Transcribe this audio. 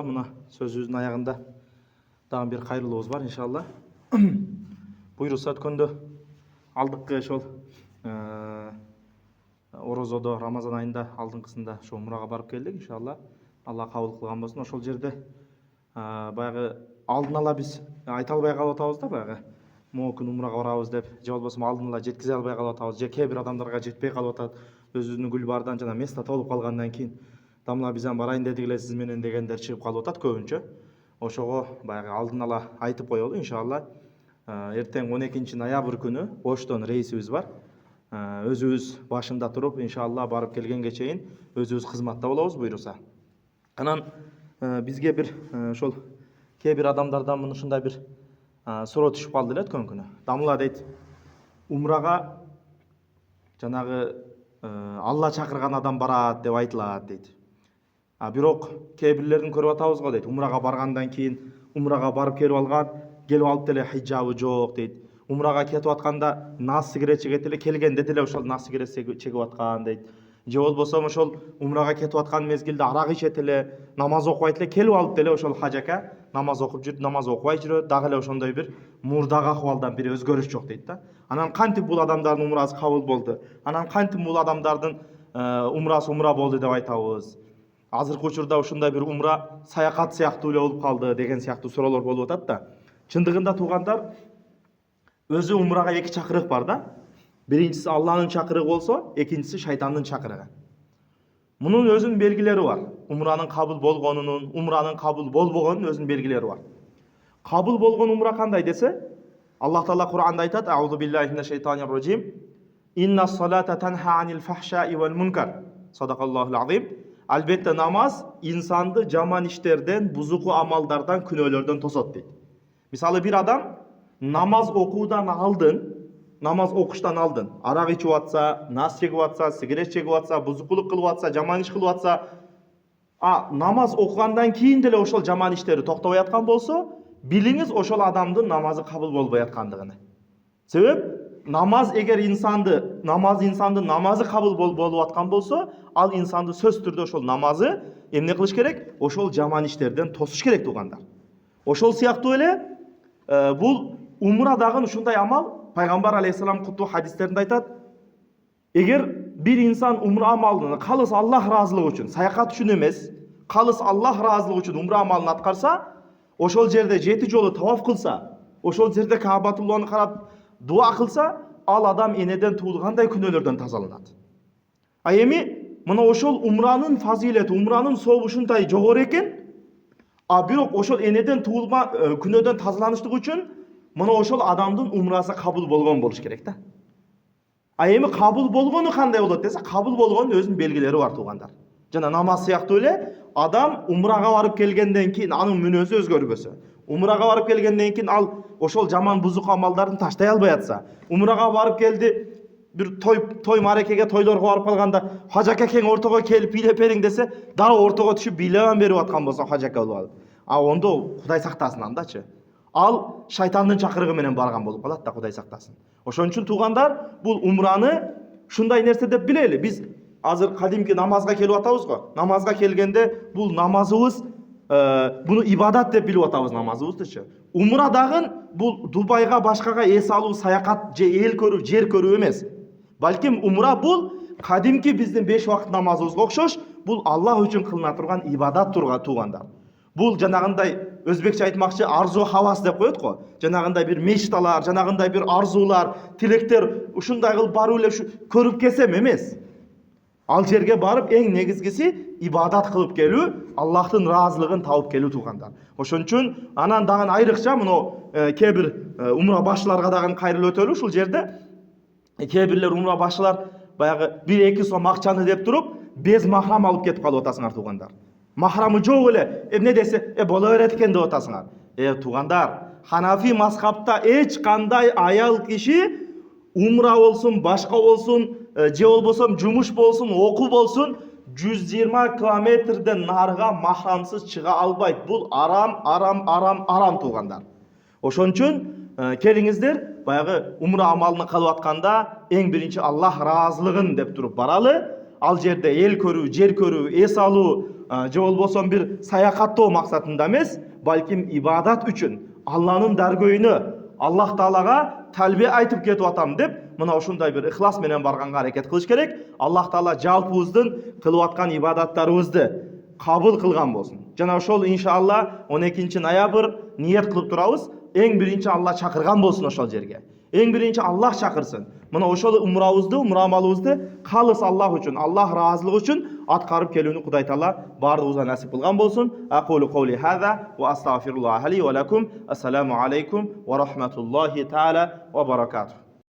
Mına sözümüzün ayağında daha bir hayırlımız var inşallah. Buyursa ötkөндө алдыкы ошол Орозодо Рамазан айында алдыңкысында ошо умрага барып келдик иншалла. Алла кабыл кылган болсун. Ошол жерде баягы алдын ала биз айта албай калып атабыз да баягы могу күн умрага барабыз деп, же болбосо алдын ала жеткизе албай калып атабыз, же кээ бир адамдарга жетпей калып атат. Өзүбүздүн гүлбардан жана место толуп калгандан кийин дамла биз барайын дедик эле сиз менен дегендер чыгып калып атат көбүнчө. Ошого баягы алдын ала айтып коелу иншалла. Эртең 12 ноябрь күнү Оштон рейсибиз бар. Өзүбүз башында туруп иншалла барып келгенге чейин өзүбүз кызматта болобуз буйруса. Анан бизге бир ошол кээ бир адамдардан мына ушундай бир суроо түшүп калды эле өткөн күнү. Дамла дейт, умрага жанагы Алла чакырган адам барат деп айтылат дейт. Бирок кээ бирлерин көрүп атабыз го дейт. Умрага баргандан кийин умрага барып келип алган, келип алып деле хиджабы жок дейт. Умрага кетип атканда нас сигарет чегет эле, келгенде деле ошол нас сигарет чегип аткан дейт. Же болбосо ошол умрага кетип аткан мезгилде арак ичет эле, намаз окубайт эле, келип алып деле ошол хажака намаз окуп жүрүп, намаз окубай жүрөт, дагы эле ошондой бир мурдагы акыбалдан бир өзгөрүш жок дейт да. Анан кантип бул адамдардын умрасы кабыл болду? Анан кантип бул адамдардын умрасы умра болду деп айтабыз? Азыркы учурда ушундай бир умра саякат сыяктуу эле болуп калды деген сыяктуу суроолор болуп атат да. Чындыгында туугандар, өзү умрага эки чакырык бар да. Биринчиси Алланын чакырыгы болсо, экинчиси шайтандын чакырыгы. Мунун өзүнүн белгилери бар. Умранын кабыл болгонунун, умранын кабыл болбогонунун өзүнүн белгилери бар. Кабыл болгон умра кандай десе, Аллах Таала Кур'анда айтат: "Аузу биллахи минаш шайтанир раджим. Инна салата танха анил фахшаи вал мункар." Садакаллахул азим. Албетте намаз инсанды жаман иштерден, бузуку амалдардан, күнөөлөрдөн тосот дейт. Мисалы бир адам намаз окуудан алдын, намаз окуштан алдын арак ичип атса, нас чегип атса, сигарет чегип атса, бузукулук кылып атса, жаман иш кылып атса, намаз окугандан кийин деле ошол жаман иштери токтобой аткан болсо, билиңиз ошол адамдын намазы кабыл болбой аткандыгын. Себеп намаз эгер инсандын намазы кабыл болуп аткан болсо, ал инсанды сөз түрдө ошол намазы эмне кылыш керек? Ошол жаман иштерден тосуш керек туугандар. Ошол сыяктуу эле бул умра дагы ушундай амал. Пайгамбар алейхиссалам куттуу хадистеринде айтат: эгер бир инсан умра амалын калыс Аллах ыраазылыгы үчүн, саякат үчүн эмес, калыс Аллах ыраазылыгы үчүн умра амалын аткарса, ошол жерде 7 жолу таваф кылса, ошол жерде Каабатуллахны карап дуа кылса, ал адам энеден туулгандай күнөөлөрдөн тазаланат. Эми мына ошол умранын фазилети, умранын сообу ушундай жогору экен. Бирок ошол энеден туулма күнөөдөн тазаланыштык үчүн мына ошол адамдын умрасы кабыл болгон болуш керек да. Эми кабыл болгону кандай болот десе, кабыл болгонун өзүнүн белгилери бар туугандар. Жана намаз сыяктуу эле адам умрага барып келгенден кийин анын мүнөзү өзгөрбөсө, умрага барып келгенден кийин ал ошол жаман бузук амалдарын таштай албай атса, умрага барып келди, бир той марекеге, тойлорго барып калганда хажака кең ортого келип бийлеп бериң десе, дароо ортого түшүп бийлебен берип аткан болсо хажака болуп алат. Ондо Кудай сактасын андачы. Ал шайтандын чакырыгы менен барган болуп калат да, Кудай сактасын. Ошон үчүн туугандар, бул умраны ушундай нерсе деп билели. Биз азыр кадимки намазга келип атабыз го. Намазга келгенде бул намазыбыз буну ибадат деп билип атабыз намазыбыздычы. Умра дагы бул Дубайга, башкага эс алуу, саякат же эл көрүү, жер көрүү эмес. Балким умра бул кадимки биздин 5 убакыт намазыбызга окшош, бул Аллах үчүн кылына турган ибадат туугандар. Бул жанагындай өзбекче айтмакчы арзу хавас деп коет го. Жанагындай бир мечталар, жанагындай бир арзуулар, тилектер ушундай кылып барып эле көрүп келсем эмес. Ал жерге барып эң негизгиси ибадат кылып келүү, Аллахтын ыраазылыгын табып келүү туугандар. Ошон үчүн анан дагы айрыкча мына кээ бир умра башчыларга дагы кайрылып өтөлү ушул жерде. Кээ бирлер умра башчылар баягы 1-2 сом акчаны деп туруп, без махрам алып кетип калып атасыңар туугандар. Махрамы жок эле, эмне десе, боло берет экен деп атасыңар. Туугандар, Ханафи мазхабта эч кандай аял киши умра болсун, башка болсун, же болбосо жумуш болсун, окуу болсун, 120 километрден нарыга махрамсыз чыга албайт. Бул арам туугандар. Ошон үчүн келиңиздер, баягы умра амалын кылып атканда эң биринчи Аллах ыраазылыгын деп туруп баралы. Ал жерде эл көрүү, жер көрүү, эс алуу, же болбосо бир саякаттоо максатында эмес, балким ибадат үчүн Алланын даргөйүнө Аллах Таалага талбе айтып кетип атам деп, мына ушундай бир ихлас менен барганга аракет кылыш керек. Аллах Таала жалпыбыздын кылып аткан ибадаттарыбызды кабыл кылган болсун. Жана ошол иншалла 12 ноябрь ниет кылып турабыз. Эң биринчи Алла чакырган болсун ошол жерге. Эң биринчи Аллах чакырсын. Мына ошол умра амалыбызды калыс Аллах үчүн, Аллах ыраазылыгы үчүн аткарып келүүнү Кудай Таала бардыгыбызга насип кылган болсун. Aqulu qawli hadha wa astaghfirullah li wa lakum. Assalamu alaykum wa rahmatullahi ta'ala wa barakatuh.